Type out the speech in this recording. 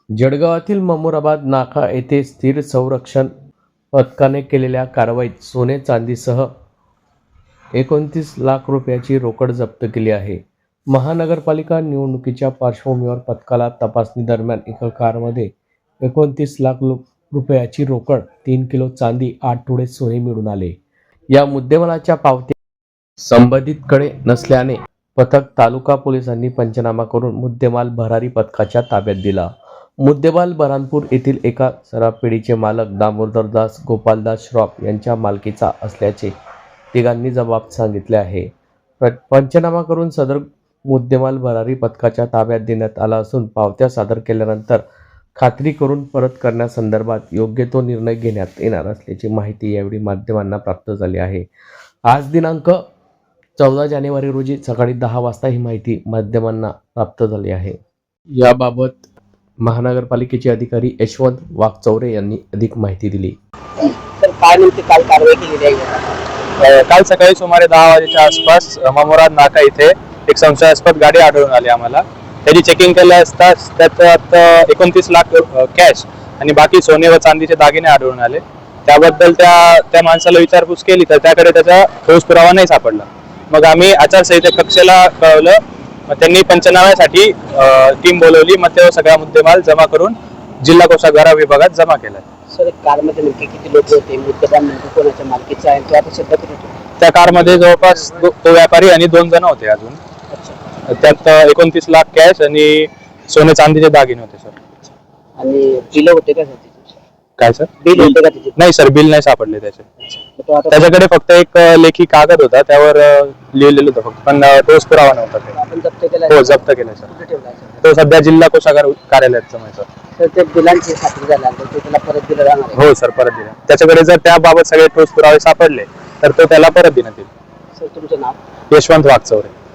जळगावातील ममुराबाद नाका येथे स्थिर संरक्षण पथकाने केलेल्या कारवाईत सोने चांदीसह 29 लाख रुपयाची रोकड जप्त केली आहे. महानगरपालिका निवडणुकीच्या पार्श्वभूमीवर पथकाला तपासणी दरम्यान एका कारमध्ये 29 लाख रुपयाची रोकड, 3 किलो चांदी, 8 तोळे सोने मिळून आले. या मुद्देमालाच्या पावत्या संबंधितकडे नसल्याने पथक तालुका पोलिसांनी पंचनामा करून मुद्देमाल भरारी पथकाच्या ताब्यात दिला. मुद्देमाल बऱ्हाणपूर येथील एका शराब पेढीचे मालक दामोदरदास गोपालदास श्रॉफ यांच्या मालकीचा असल्याचे तिघांनी जबाब सांगितले आहे. पंचनामा करून सदर मुद्देमाल भरारी पथकाच्या ताब्यात देण्यात आला असून पावत्या सादर केल्यानंतर खात्री करून परत करण्यासंदर्भात योग्य तो निर्णय घेण्यात येणार असल्याची माहिती यावेळी माध्यमांना प्राप्त झाली आहे. आज दिनांक 14 जानेवारी रोजी सकाळी 10 वाजता ही माहिती माध्यमांना प्राप्त झाली आहे. याबाबत महानगरपालिकेचे अधिकारी यशवंत वाघचौरे यांनी अधिक माहिती दिली. तर काय नेमकी काल कारवाई केलेली आहे? काल सकाळी सुमारे 10 वाजेच्या आसपास ममुराबाद नाका इथे एक संशयास्पद गाडी आढळून आली आम्हाला. त्याची चेकिंग केल्या असता त्याच्यात 29 लाख कॅश आणि बाकी सोने व चांदीचे दागिने आढळून आले. त्याबद्दल त्या माणसाला विचारपूस केली तर त्याकडे त्याचा ठोस पुरावा नाही सापडला. मग आम्ही आचारसंहिते कक्षेला कळवलं. मग त्यांनी पंचनाम्यासाठी टीम बोलवली. मग ते सगळा मुद्देमाल जमा करून जिल्हा कोषागार विभागात जमा केला. सर, कारमध्ये नेमके किती लोक होते? मुद्देमाल नेमकं कोणाच्या मालकीचा आहे तो आता सध्या कुठे होतो? त्या कारमध्ये जवळपास तो व्यापारी आणि 2 जण होते अजून. त्यात 29 लाख कॅश आणि सोने चांदीचे दागिने होते सर. आणि बिल होते का सर? काय सर? बिल होते का त्याचे? नाही सर, बिल नाही सापडले त्याचे. त्याच्याकडे फक्त एक लेखी कागद होता, त्यावर लिहिलेलं होतं फक्त, पण ठोस पुरावा नव्हता. आपण जप्त केला? हो, जप्त केला सर. कुठे ठेवला सर? तो सध्या जिल्हा कोषागार कार्यालयात जमा आहे सर. तर ते बिलांची खात्री झाल्यानंतर ते त्याला परत दिलं जाणार आहे? हो सर, परत दिला. त्याच्याकडे जर त्याबाबत सगळे ठोस पुरावे सापडले तर तो त्याला परत देण्यात येईल. सर, तुमचं नाव? यशवंत वाघचौरे.